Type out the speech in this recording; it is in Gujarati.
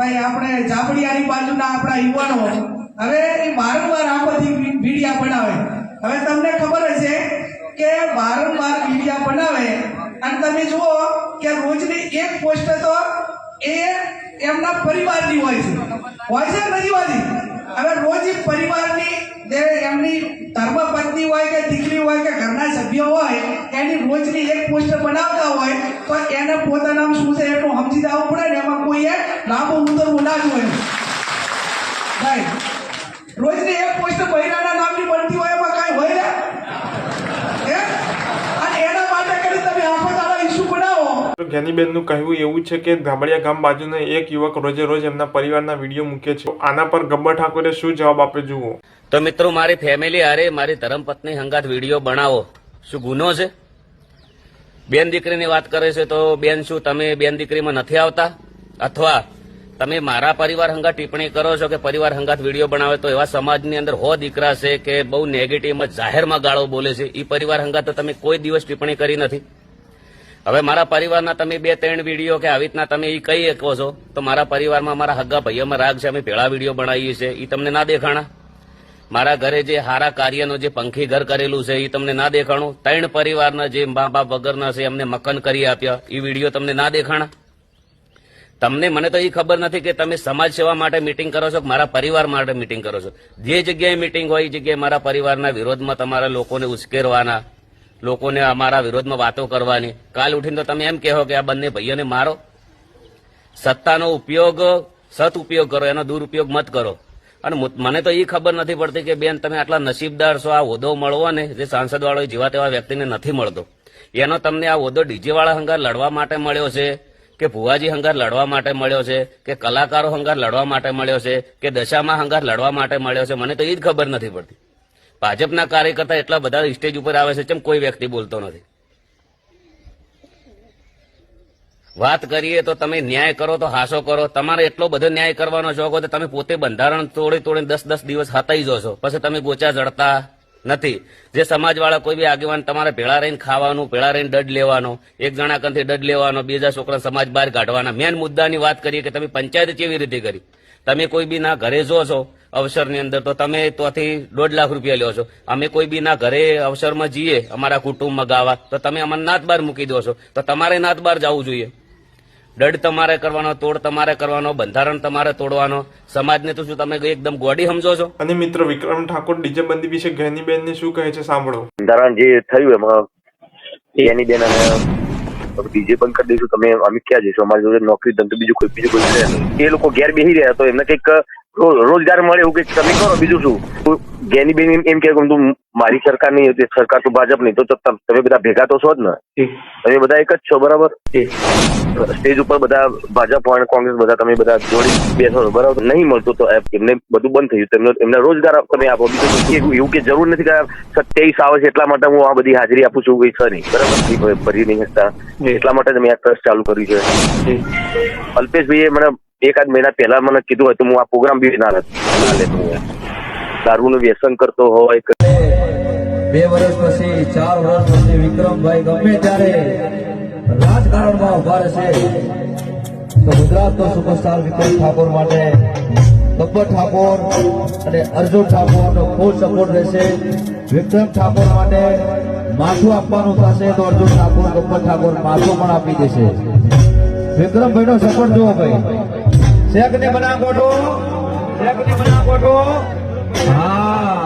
ભાઈ આપણે જાબડિયાની બાજુના આપણા યુવાનો હવે વારંવાર આ બધી વિડીયા બનાવે. હવે તમને ખબર હશે કે વારંવાર વિડીયા બનાવે અને તમે જુઓ કે રોજની એક પોસ્ટ તો એ એમના પરિવારની હોય છે નથી હોતી. હવે રોજ પરિવારની જે એમની ધર્મપત્ની હોય કે દીકરી હોય કે ઘરના સભ્યો હોય એની રોજની એક પોસ્ટ બનાવતા હોય તો એને પોતાનું નામ શું છે એટલું સમજી જવું પડે ને. એમાં કોઈએ લાંબુ ઉતરવું ના જોઈએ ભાઈ. રોજની એક પોસ્ટ બૈરાના નામની બનતી હોય એમાં કાંઈ હોય ને અને એના માટે કરી તમે આખો દાડો ઇસ્યુ બનાવો. જ્ઞાનીબેનનું કહેવું એવું છે કે ધાબડિયા ગામ બાજુના એક યુવક રોજે રોજ એમના પરિવારના વિડીયો મૂકે છે. આના પર ગબ્બર ઠાકોરે શું જવાબ આપે જુઓ. તો મિત્રો, મારી ફેમિલી હારે મારી ધર્મપત્ની હંગાત વિડીયો બનાવો શું ગુનો છે? બેન દીકરીની વાત કરે છે તો બેન શું તમે બેન દીકરીમાં નથી આવતા? અથવા તમે મારા પરિવાર હંગાત ટિપ્પણી કરો છો કે પરિવાર હંગાત વિડીયો બનાવે તો એવા સમાજની અંદર દીકરા છે કે બહુ નેગેટિવમાં જાહેરમાં ગાળો બોલે છે એ પરિવાર હંગાત તો તમે કોઈ દિવસ ટિપ્પણી કરી નથી. હવે મારા પરિવારના તમે 2-3 વિડીયો કે આવી રીતના તમે એ કહી શકો છો તો મારા પરિવારમાં મારા હગ્ગા ભાઈઓમાં રાગ છે, અમે ભેળા વિડીયો બનાવીએ છીએ એ તમને ના દેખાણા? મારા ઘરે જે હારા કાર્યનું જે પંખી ઘર કરેલું છે એ તમને ના દેખાણું? 3 પરિવારના જે મા બાપ વગરના છે એમને મકાન કરી આપ્યા એ વિડીયો તમને ના દેખાણા? તમને મને તો એ ખબર નથી કે તમે સમાજ સેવા માટે મીટિંગ કરો છો કે મારા પરિવાર માટે મીટિંગ કરો છો. જે જગ્યાએ મીટિંગ હોય એ જગ્યાએ મારા પરિવારના વિરોધમાં તમારા લોકોને ઉશ્કેરવાના, લોકોને અમારા વિરોધમાં વાતો કરવાની. કાલ ઉઠીને તો તમે એમ કહો કે આ બંને ભાઈઓને મારો. સત્તાનો ઉપયોગ સદઉપયોગ કરો, એનો દુરુપયોગ મત કરો. અને મને તો એ ખબર નથી પડતી કે બેન તમે આટલા નસીબદાર છો, આ હોદ્દો મળવો ને જે સાંસદ વાળો જેવા તેવા વ્યક્તિને નથી મળતો. એનો તમને આ હોદ્દો ડીજે વાળા હંગાર લડવા માટે મળ્યો છે કે ભુવાજી હંગાર લડવા માટે મળ્યો છે કે કલાકારો હંગાર લડવા માટે મળ્યો છે કે દશામાં હંગાર લડવા માટે મળ્યો છે? મને તો એ જ ખબર નથી પડતી. ભાજપના કાર્યકર્તા એટલા બધા સ્ટેજ ઉપર આવે છે, કેમ કોઈ વ્યક્તિ બોલતો નથી? વાત કરીએ તો તમે ન્યાય કરો તો હાસો કરો. તમારે એટલો બધો ન્યાય કરવાનો શોખ હોય તો તમે પોતે બંધારણ તોડીને 10-10 દિવસ હતાઈ જો છો, પછી તમે ગોચા જડતા નથી. જે સમાજવાળા કોઈ બી આગેવાન તમારે ભેળા રહીને ખાવાનું, ભેળા રહીને દંડ લેવાનો, એક જણા કંથી દંડ લેવાનો, બીજા છોકરા સમાજ બહાર કાઢવાના. મેન મુદ્દાની વાત કરીએ કે તમે પંચાયત કેવી રીતે કરી. તમે કોઈ બી ના ઘરે જો છો અવસરની અંદર તો તમે ત્યાંથી 1.5 લાખ રૂપિયા લ્યો છો. અમે કોઈ બી ના ઘરે અવસરમાં જઈએ અમારા કુટુંબમાં ગાવા તો તમે અમને નાત બાર મૂકી દો છો. તો તમારે નાત બાર જવું જોઈએ. દંડ તમારે કરવાનો, તોડ તમારે કરવાનો, બંધારણ તમારે તોડવાનો. સમાજને તો શું તમે એકદમ ગોડી સમજો છો? અને મિત્રો વિક્રમ ઠાકોર ડીજે બંધી વિશે જ્ઞાનીબેનને શું કહે છે સાંભળો. બંધારણ જે થયું એમાં જ્ઞાનીબેન અને ડીજે બંધ કરી દઈશું, તમે અમે ક્યાં જઈશું? અમારી જોડે નોકરી ધંધો બીજું કોઈ છે નહીં. એ લોકો ઘેર બેસી રહ્યા તો એમને કંઈક રોજગાર મળે એવું કંઈક તમે કરો. બીજું શું? જ્ઞાનીબેન એમ કે તું મારી સરકાર નહીં હતી, સરકાર તો ભાજપ નહીં, તો તમે બધા ભેગા તો છો જ ને? તમે બધા એક જ છો, બરાબર? સ્ટેજ ઉપર બધા ભાજપ અને કોંગ્રેસ બધા તમે બધા જોડી બેસો છો, બરાબર? નહીં મળતું તો એમને બધું બંધ થયું, એમને રોજગાર તમે આપો. બીજું એવું કે જરૂર નથી કે 27 આવે છે એટલા માટે હું આ બધી હાજરી આપું છું, કઈ છે નહીં, બરાબર? ભરી નહીં શકતા એટલા માટે મેં આ ટ્રસ્ટ ચાલુ કર્યું છે. અલ્પેશભાઈએ મને 1-8 મહિના પહેલા મને કીધું હોય તો હું આ પ્રોગ્રામ બી ના લેતો. દારૂનું વ્યસન કરતો હોય, 2 વર્ષ પછી 4 વર્ષ પછી વિક્રમભાઈ ગમે ત્યારે રાજકારણમાં ઉભા રહેશે તો ગુજરાતનો સુપરસ્ટાર વિક્રમ ઠાકોર માટે ગબ્બર ઠાકોર અને અર્જુન ઠાકોરનો ફૂલ સપોર્ટ રહેશે. વિક્રમ ઠાકોર માટે માથું આપવાનું થશે તો અર્જુન ઠાકોર, ગબ્બર ઠાકોર માથું પણ આપી દેશે. વિક્રમભાઈનો સપોર્ટ જુઓ ભાઈ. શેખને બનાકોટો, શેખને બનાકોટો. હા